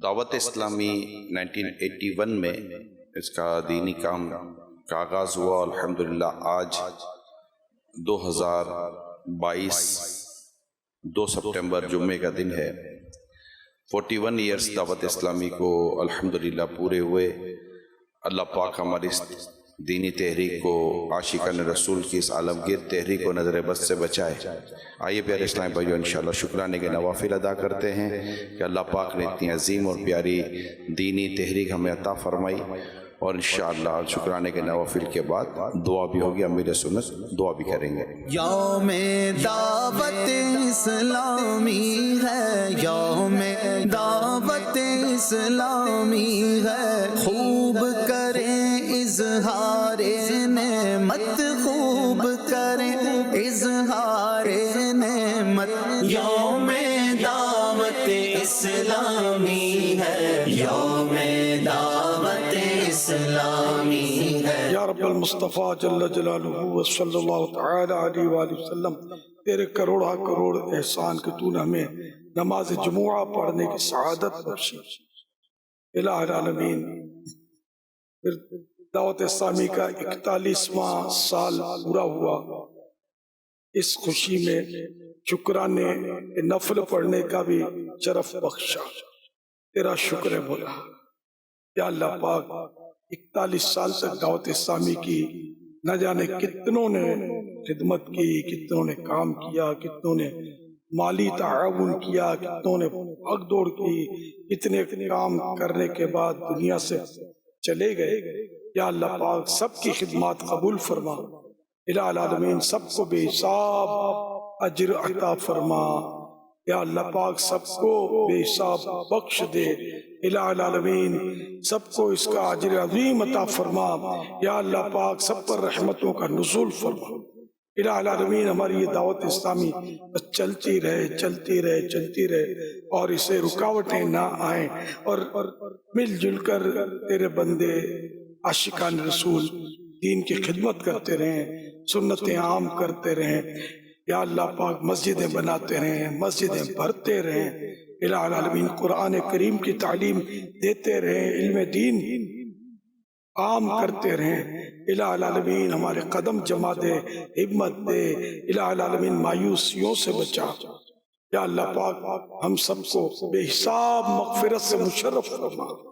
دعوت اسلامی 1981 میں اس کا دینی کام کا آغاز ہوا۔ الحمدللہ آج 2022 2 سپٹمبر جمعے کا دن ہے۔ 41 ایئرز دعوت اسلامی کو الحمدللہ پورے ہوئے۔ اللہ پاک ہماری اس دینی تحریک کو، عاشقان رسول کی اس عالمگیر تحریک کو نظر بد سے بچائے۔ آئیے پیارے اسلام بھائیو انشاءاللہ شکرانے کے نوافل ادا کرتے ہیں کہ اللہ پاک نے اتنی عظیم اور پیاری دینی تحریک ہمیں عطا فرمائی، اور انشاءاللہ شکرانے کے نوافل کے بعد دعا بھی ہوگی، امیر سنت دعا بھی کریں گے۔ یوم دعوت اسلامی ہے، یوم دعوت اسلامی ہے، خوب کریں اظہار نعمت، خوب کریں اظہار نعمت۔ یوم دعوت اسلامی ہے، یوم دعوت اسلامی ہے۔ یا رب المصطفیٰ جل جلالہ و صلی اللہ تعالی علیہ وآلہ وسلم، تیرے کروڑا کروڑ احسان کہ تو نے ہمیں نماز جمعہ پڑھنے کی سعادت بخشی۔ الہ العالمین، پھر دعوت اسلامی کا 41واں سال پورا ہوا۔ اس خوشی میں شکرانے نفل پڑھنے کا بھی شرف بخشا۔ تیرا شکر ہے مولا۔ یا اللہ پاک، 41 سال تک دعوت اسلامی کی نہ جانے کتنوں نے خدمت کی، کتنوں نے کام کیا، کتنوں نے مالی تعاون کیا، کتنوں نے بھاگ دوڑ کی، کتنے کام کرنے کے بعد دنیا سے چلے گئے۔ یا اللہ پاک سب کی خدمات قبول فرما۔ الہ العالمین سب کو بے حساب اجر عطا فرما۔ یا اللہ پاک سب کو بے حساب بخش دے۔ الہ العالمین سب کو اس کا اجر عظیم عطا فرما۔ یا اللہ پاک سب پر رحمتوں کا نزول فرما۔ الہ العالمین ہماری یہ دعوت اسلامی چلتی رہے، چلتی رہے، چلتی رہے، اور اسے رکاوٹیں نہ آئیں، اور مل جل کر تیرے بندے عاشقان رسول دین کی خدمت کرتے رہیں، سنتیں عام کرتے رہیں۔ یا اللہ پاک مسجدیں بناتے رہیں، مسجدیں بھرتے رہیں۔ الہ العالمین قرآن کریم کی تعلیم دیتے رہیں، علم دین عام کرتے رہیں۔ الہ العالمین ہمارے قدم جما دے، ہمت دے۔ الہ العالمین مایوسیوں سے بچا۔ یا اللہ پاک ہم سب کو بے حساب مغفرت سے مشرف فرما۔